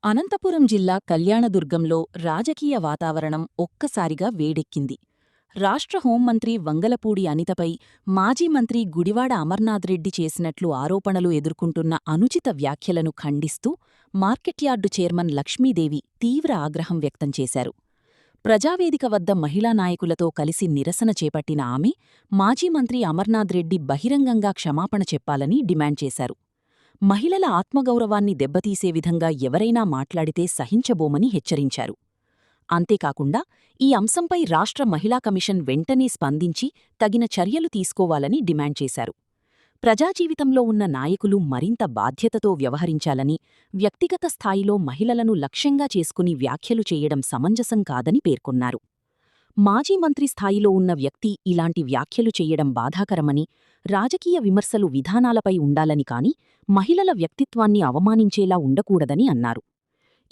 అనంతపురం జిల్లా కళ్యాణదుర్గంలో రాజకీయ వాతావరణం ఒక్కసారిగా వేడెక్కింది. రాష్ట్ర హోంమంత్రి వంగలపూడి అనితపై మాజీ మంత్రి గుడివాడ అమర్నాథ్రెడ్డి చేసినట్లు ఆరోపణలు ఎదుర్కొంటున్న అనుచిత వ్యాఖ్యలను ఖండిస్తూ మార్కెట్యార్డు చైర్మన్ లక్ష్మీదేవి తీవ్ర ఆగ్రహం వ్యక్తం చేశారు. ప్రజావేదిక వద్ద మహిళా నాయకులతో కలిసి నిరసన చేపట్టిన ఆమె మాజీ మంత్రి అమర్నాథ్రెడ్డి బహిరంగంగా క్షమాపణ చెప్పాలని డిమాండ్ చేశారు. మహిళల ఆత్మగౌరవాన్ని దెబ్బతీసే విధంగా ఎవరైనా మాట్లాడితే సహించబోమని హెచ్చరించారు. అంతేకాకుండా ఈ అంశంపై రాష్ట్ర మహిళా కమిషన్ వెంటనే స్పందించి తగిన చర్యలు తీసుకోవాలని డిమాండ్ చేశారు. ప్రజాజీవితంలో ఉన్న నాయకులు మరింత బాధ్యతతో వ్యవహరించాలని, వ్యక్తిగత స్థాయిలో మహిళలను లక్ష్యంగా చేసుకుని వ్యాఖ్యలు చేయడం సమంజసం కాదని పేర్కొన్నారు. మాజీ మంత్రి స్థాయిలో ఉన్న వ్యక్తి ఇలాంటి వ్యాఖ్యలు చెయ్యడం బాధాకరమని, రాజకీయ విమర్శలు విధానాలపై ఉండాలని కాని మహిళల వ్యక్తిత్వాన్ని అవమానించేలా ఉండకూడదని అన్నారు.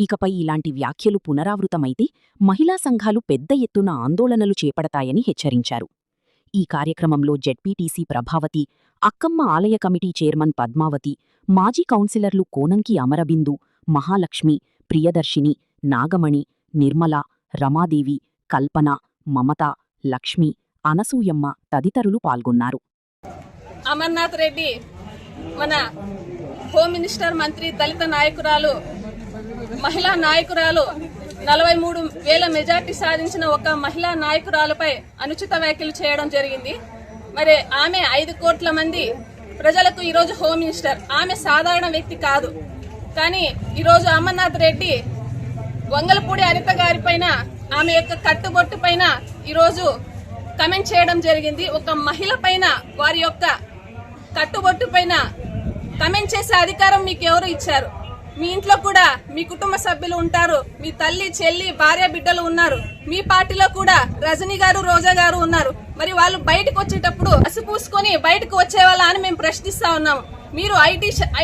ఇకపై ఇలాంటి వ్యాఖ్యలు పునరావృతమైతే మహిళా సంఘాలు పెద్ద ఎత్తున ఆందోళనలు చేపడతాయని హెచ్చరించారు. ఈ కార్యక్రమంలో జెడ్పీటీసీ ప్రభావతి, అక్కమ్మ ఆలయ కమిటీ చైర్మన్ పద్మావతి, మాజీ కౌన్సిలర్లు కోనంకి అమరబిందు, మహాలక్ష్మి, ప్రియదర్శిని, నాగమణి, నిర్మల, రమాదేవి, కల్పన, మమత, లక్ష్మి, అనసూయమ్మ తదితరులు పాల్గొన్నారు. అమర్నాథ్ రెడ్డి మన హోమ్ మినిస్టర్, మంత్రి, దళిత నాయకురాలు, మహిళా నాయకురాలు, 43,000 మెజార్టీ సాధించిన ఒక మహిళా నాయకురాలపై అనుచిత వ్యాఖ్యలు చేయడం జరిగింది. మరి ఆమె 5 కోట్ల మంది ప్రజలకు ఈరోజు హోమ్ మినిస్టర్. ఆమె సాధారణ వ్యక్తి కాదు. కానీ ఈరోజు అమర్నాథ్ రెడ్డి వంగలపూడి అనిత గారి పైన, ఆమె యొక్క కట్టుబొట్టు పైన ఈరోజు కమెంట్ చేయడం జరిగింది. ఒక మహిళ పైన, వారి యొక్క కట్టుబొట్టు పైన కమెంట్ చేసే అధికారం మీకు ఎవరు ఇచ్చారు? మీ ఇంట్లో కూడా మీ కుటుంబ సభ్యులు ఉంటారు. మీ తల్లి, చెల్లి, భార్య, బిడ్డలు ఉన్నారు. మీ పార్టీలో కూడా రజనీ గారు, రోజా గారు ఉన్నారు. మరి వాళ్ళు బయటకు వచ్చేటప్పుడు అసిపూసుకొని బయటకు వచ్చేవాళ్ళ అని మేము ప్రశ్నిస్తా ఉన్నాము. మీరు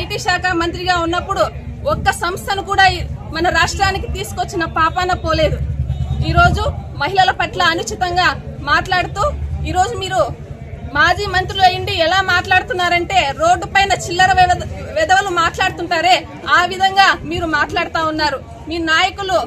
ఐటీ శాఖ మంత్రిగా ఉన్నప్పుడు ఒక్క సంస్థను కూడా మన రాష్ట్రానికి తీసుకొచ్చిన పాపాన పోలేదు. ఈరోజు మహిళల పట్ల అనుచితంగా మాట్లాడుతూ ఈరోజు మీరు మాజీ మంత్రులు అయ్యిండి ఎలా మాట్లాడుతున్నారంటే, రోడ్డు పైన చిల్లర వెధవలు మాట్లాడుతుంటారే ఆ విధంగా మీరు మాట్లాడుతూ ఉన్నారు. మీ నాయకులు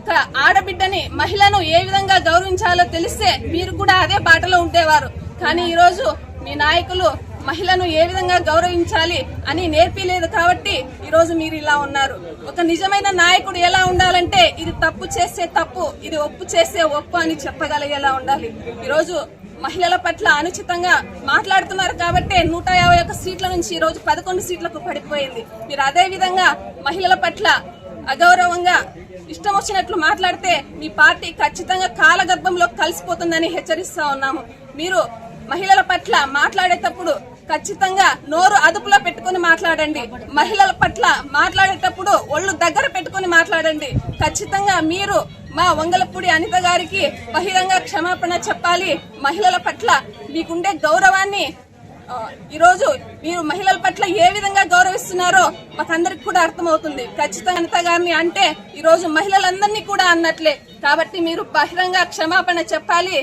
ఒక ఆడబిడ్డని, మహిళను ఏ విధంగా గౌరవించాలో తెలిస్తే మీరు కూడా అదే బాటలో ఉండేవారు. కానీ ఈరోజు మీ నాయకులు మహిళను ఏ విధంగా గౌరవించాలి అని నేర్పిలేదు కాబట్టి ఈరోజు మీరు ఇలా ఉన్నారు. ఒక నిజమైన నాయకుడు ఎలా ఉండాలంటే, ఇది తప్పు చేస్తే తప్పు, ఇది ఒప్పు చేస్తే ఒప్పు అని చెప్పగలిగేలా ఉండాలి. ఈరోజు మహిళల పట్ల అనుచితంగా మాట్లాడుతున్నారు కాబట్టి 151 సీట్ల నుంచి ఈరోజు 11 సీట్లకు పడిపోయింది. మీరు అదే విధంగా మహిళల పట్ల అగౌరవంగా ఇష్టం వచ్చినట్లు మాట్లాడితే మీ పార్టీ ఖచ్చితంగా కాలగర్భంలో కలిసిపోతుందని హెచ్చరిస్తా ఉన్నాము. మీరు మహిళల పట్ల మాట్లాడేటప్పుడు ఖచ్చితంగా నోరు అదుపులో పెట్టుకుని మాట్లాడండి. మహిళల పట్ల మాట్లాడేటప్పుడు ఒళ్ళు దగ్గర పెట్టుకుని మాట్లాడండి. ఖచ్చితంగా మీరు మా వంగలపూడి అనిత గారికి బహిరంగ క్షమాపణ చెప్పాలి. మహిళల పట్ల మీకుండే గౌరవాన్ని ఈరోజు మీరు మహిళల పట్ల ఏ విధంగా గౌరవిస్తున్నారో మాకందరికి కూడా అర్థమవుతుంది. ఖచ్చితంగా అనిత గారిని అంటే ఈరోజు మహిళలందరినీ కూడా అన్నట్లే. కాబట్టి మీరు బహిరంగ క్షమాపణ చెప్పాలి.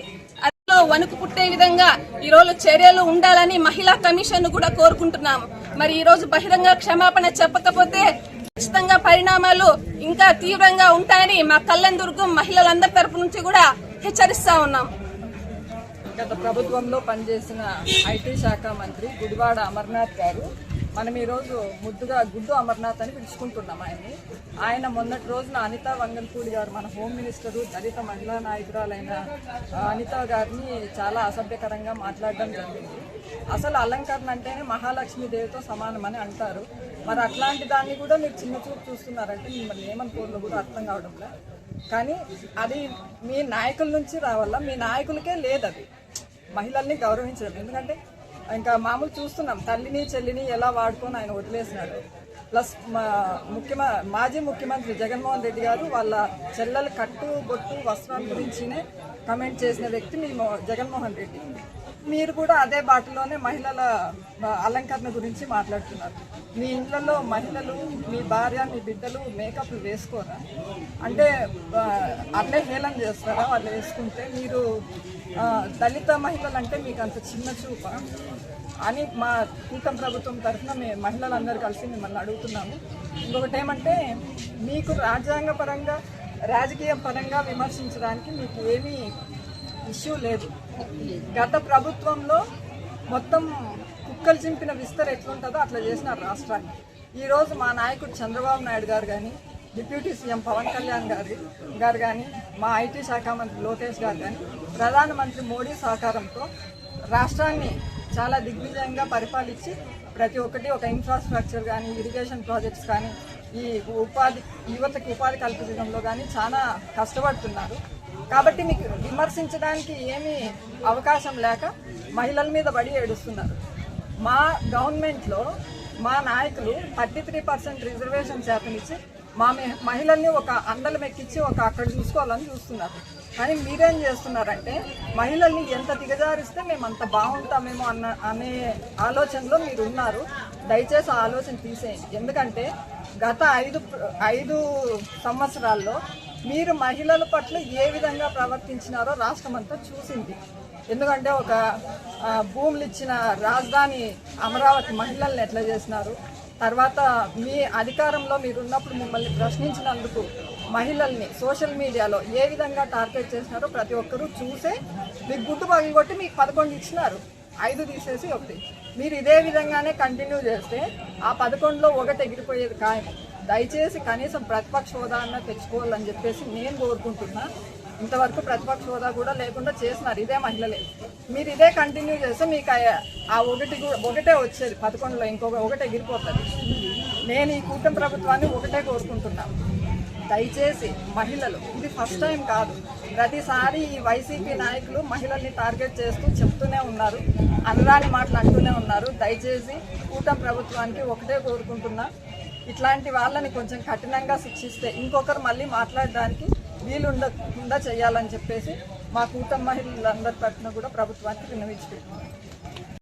అదిలో వణుకు పుట్టే విధంగా ఈరోజు చర్యలు ఉండాలని మహిళా కమిషన్ కూడా కోరుకుంటున్నాము. మరి ఈరోజు బహిరంగ క్షమాపణ చెప్పకపోతే ఖచ్చితంగా పరిణామాలు ఇంకా తీవ్రంగా ఉంటాయని మా కళ్యాణదుర్గం మహిళలందరి తరపు నుంచి కూడా హెచ్చరిస్తా ఉన్నాం. గత ప్రభుత్వంలో పనిచేసిన ఐటీ శాఖ మంత్రి గుడివాడ అమర్నాథ్ గారు, మనం ఈరోజు ముద్దుగా గుడ్డు అమర్నాథ్ అని పిలుచుకుంటున్నాం ఆయన్ని. ఆయన మొన్నటి రోజున అనిత వంగలపూడి గారు, మన హోమ్ మినిస్టరు, దళిత మహిళా నాయకురాలైన అనిత గారిని చాలా అసభ్యకరంగా మాట్లాడడం జరిగింది. అసలు అలంకరణ అంటేనే మహాలక్ష్మీదేవితో సమానమని అంటారు. మరి అట్లాంటి దాన్ని కూడా మీరు చిన్న చూపు చూస్తున్నారంటే మిమ్మల్ని ఏమనుకోవాలో కూడా అర్థం కావడం లేదు. కానీ అది మీ నాయకుల నుంచి రావాలా, మీ నాయకులకే లేదు అది మహిళల్ని గౌరవించడం. ఎందుకంటే ఇంకా మామూలు చూస్తున్నాం, తల్లిని చెల్లిని ఎలా వాడుకొని ఆయన వదిలేసినాడు. ప్లస్ మాజీ ముఖ్యమంత్రి జగన్మోహన్ రెడ్డి గారు వాళ్ళ చెల్లెల కట్టు బొట్టు వస్త్రాల గురించినే కమెంట్ చేసిన వ్యక్తి మీ జగన్మోహన్ రెడ్డి. మీరు కూడా అదే బాటలోనే మహిళల అలంకరణ గురించి మాట్లాడుతున్నారు. మీ ఇళ్లలో మహిళలు, మీ భార్య, మీ బిడ్డలు మేకప్లు వేసుకోరా? అంటే అట్లే హేళన చేస్తారా వాళ్ళు వేసుకుంటే? మీరు దళిత మహిళలు అంటే మీకు అంత చిన్న చూప? అని మా కూటమి ప్రభుత్వం తరఫున మేము మహిళలందరూ కలిసి మిమ్మల్ని అడుగుతున్నాము. ఇంకొకటి ఏమంటే, మీకు రాజ్యాంగపరంగా రాజకీయ పరంగా విమర్శించడానికి మీకు ఏమీ ఇష్యూ లేదు. గత ప్రభుత్వంలో మొత్తం కుక్కలు చింపిన విస్తర ఎట్లుంటుందో అట్లా చేసినారు రాష్ట్రాన్ని. ఈరోజు మా నాయకుడు చంద్రబాబు నాయుడు గారు కానీ, డిప్యూటీ సీఎం పవన్ కళ్యాణ్ గారు కానీ, మా ఐటీ శాఖ మంత్రి లోకేష్ గారు కానీ, ప్రధానమంత్రి మోడీ సహకారంతో రాష్ట్రాన్ని చాలా దిగ్విజయంగా పరిపాలించి ప్రతి ఒక్కటి ఒక ఇన్ఫ్రాస్ట్రక్చర్ కానీ, ఇరిగేషన్ ప్రాజెక్ట్స్ కానీ, ఈ యువతకి ఉపాధి కల్పించడంలో కానీ చాలా కష్టపడుతున్నారు. కాబట్టి మీకు విమర్శించడానికి ఏమీ అవకాశం లేక మహిళల మీద బడి ఏడుస్తున్నారు. మా గవర్నమెంట్లో మా నాయకులు 33% రిజర్వేషన్ శాతమిచ్చి మా మహిళల్ని ఒక అందలం ఎక్కించి అక్కడ చూసుకోవాలని చూస్తున్నారు. కానీ మీరేం చేస్తున్నారంటే, మహిళల్ని ఎంత దిగజారిస్తే మేము అంత బాగుంటామేమో అనే ఆలోచనలో మీరు ఉన్నారు. దయచేసి ఆ ఆలోచన తీసేయండి. ఎందుకంటే గత 5 సంవత్సరాల్లో మీరు మహిళల పట్ల ఏ విధంగా ప్రవర్తించినారో రాష్ట్రం అంతా చూసింది. ఎందుకంటే ఒక భూములు ఇచ్చిన రాజధాని అమరావతి మహిళల్ని ఎట్లా చేసినారు, తర్వాత మీ అధికారంలో మీరున్నప్పుడు మిమ్మల్ని ప్రశ్నించినందుకు మహిళల్ని సోషల్ మీడియాలో ఏ విధంగా టార్గెట్ చేసినారో ప్రతి ఒక్కరూ చూసే మీకు గుడ్డు పగిలిగొట్టి మీకు 11 ఇచ్చినారు, 5 తీసేసి 1. మీరు ఇదే విధంగానే కంటిన్యూ చేస్తే ఆ 11లో 1 ఎగిరిపోయేది ఖాయం. దయచేసి కనీసం ప్రతిపక్ష హోదా అన్న తెచ్చుకోవాలని చెప్పేసి నేను కోరుకుంటున్నా. ఇంతవరకు ప్రతిపక్ష హోదా కూడా లేకుండా చేసినారు ఇదే మహిళలే. మీరు ఇదే కంటిన్యూ చేస్తే మీకు ఆ 1 వచ్చేది 11లో, ఇంకొక 1 ఎగిరిపోతుంది. నేను ఈ కూటమి ప్రభుత్వాన్ని ఒకటే కోరుకుంటున్నాను, దయచేసి మహిళలు, ఇది ఫస్ట్ టైం కాదు, ప్రతిసారి ఈ వైసీపీ నాయకులు మహిళల్ని టార్గెట్ చేస్తూ చెప్తూనే ఉన్నారు, అనరాని మాటలు అంటూనే ఉన్నారు. దయచేసి కూటమి ప్రభుత్వానికి ఒకటే కోరుకుంటున్నా, ఇట్లాంటి వాళ్ళని కొంచెం కఠినంగా శిక్షిస్తే ఇంకొకరు మళ్ళీ మాట్లాడడానికి వీలుండకుండా చేయాలని చెప్పేసి మా కూటమి మహిళలందరి తరఫున కూడా ప్రభుత్వానికి విన్నవించుకుంటున్నాం.